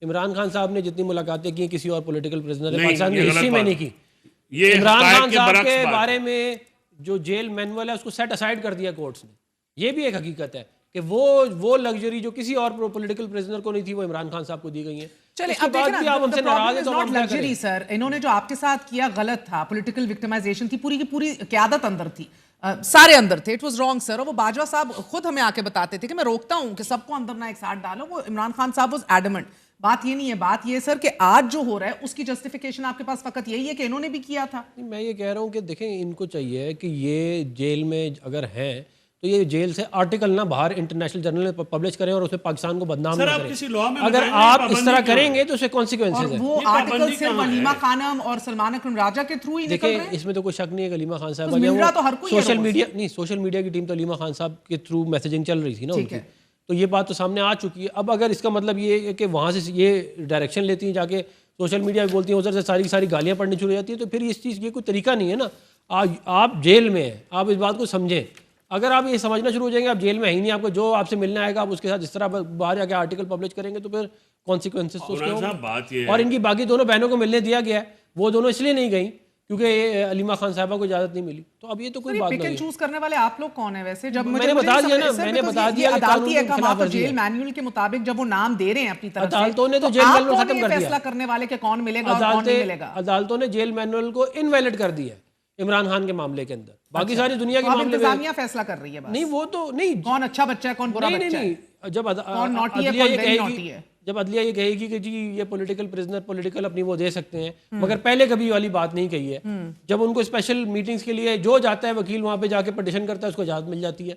इमरान खान साहब ने जितनी मुलाकातें की किसी और पॉलिटिकल प्रिजनर ने पाकिस्तान की हिस्ट्री में नहीं की। ये इमरान खान साहब बरक्स के बात बारे में जो जेल मैनुअल है उसको सेट असाइड कर दिया कोर्ट्स ने। ये भी एक हकीकत है कि वो लग्जरी जो किसी और पॉलिटिकल प्रिजनर को नहीं थी वो इमरान खान साहब को दी गई है। चलिए उसके अब बाद देखिए भी ना, आप हमसे नाराज हैं तो हम क्या लग्जरी करें? सर, इन्होंने जो आपके साथ किया गलत था, पॉलिटिकल विक्टिमाइजेशन थी, पूरी की पूरी क़यादत अंदर थी, सारे अंदर थे, इट वाज रॉन्ग सर। और वो बाजवा साहब खुद हमें आके बताते थे कि मैं रोकता हूं कि सबको अंदर ना एक साथ डालो। वो इमरान खान साहब वाज एडमेंट। बात ये नहीं है, बात ये सर कि आज जो हो रहा है उसकी जस्टिफिकेशन आपके पास फकत यही है कि इन्होंने भी किया था। मैं ये कह रहा हूँ कि देखें, इनको चाहिए कि ये जेल में अगर हैं तो ये जेल से आर्टिकल ना बाहर इंटरनेशनल जर्नल में पब्लिश करें और उसमें पाकिस्तान को बदनाम ना सर, आप करें। किसी लॉ में अगर बताएंगे आप पाबंदी इस तरह क्यों करेंगे है? तो उसके कॉन्सिक्वेंसेज और हैं। वो ये आर्टिकल पाबंदी सिर्फ कहाँ अलीमा है? खानम और सलमान अकरम राजा के थ्रू ही निकल रहे देखिए, हैं। इसमें तो कोई शक नहीं है कि अलीमा खान साहब तो मिल रहा तो हर कोई है सोशल रोज। मीडिया नहीं, सोशल मीडिया की टीम तो अलीमा खान साहब के थ्रू मैसेजिंग चल रही थी ना ठीक उनकी, है। तो ये बात तो सामने आ चुकी है। अब अगर इसका मतलब ये है कि वहाँ से ये डायरेक्शन लेती हैं, जाके सोशल मीडिया पे बोलती हैं, उधर से सारी की सारी गालियाँ पढ़नी शुरू हो जाती है, तो फिर इस चीज़ ये कोई तरीका नहीं है ना। आप जेल में हैं, आप इस बात को समझें। अगर आप ये समझना शुरू हो जाएंगे आप जेल में है ही नहीं, आपको जो आपसे मिलने आएगा आप उसके साथ जिस तरह बाहर जाके आर्टिकल पब्लिश करेंगे तो फिर कॉन्सिक्वेंसेज तो उसके साहब, बात ये होंगे। है- और इनकी बाकी दोनों बहनों को मिलने दिया गया है, वो दोनों इसलिए नहीं गई क्योंकि अलीमा खान साहबा को इजाजत नहीं मिली। तो अब ये तो कोई बात पिक नहीं एंड है। चूज करने वाले आप लोग कौन है वैसे? जब मैंने बता दिया ना, मैंने बता दिया कि अदालती कानून की अहकाम और खिलाफवर्जी जेल है। मैनुअल के मुताबिक जब वो नाम दे रहे हैं अपनी तरफ से, अदालतों ने तो तो जेल आप मैनुअल कौन खत्म ये कर दिया। फैसला करने वाले कि कौन मिलेगा और कौन नहीं मिलेगा? अदालतों ने जेल मैनुअल को इनवैलिड कर दिया है इमरान खान के मामले के अंदर। बाकी सारी दुनिया के तो अब मामले में इंतजामिया फैसला कर रही है बस। नहीं, वो तो नहीं, कौन अच्छा बच्चा है कौन बुरा नहीं बच्चा है, नहीं, जब कौन नॉटी है अदलिया कौन ये वेरी कहेगी, नॉटी है। जब अदलिया ये कहेगी कि जी ये पॉलिटिकल प्रिजनर पॉलिटिकल अपनी वो दे सकते हैं, मगर पहले कभी ये वाली बात नहीं कही है। जब उनको स्पेशल मीटिंग्स के लिए जो जाता है वकील वहां पे जाके पटिशन करता है उसको इजाजत मिल जाती है।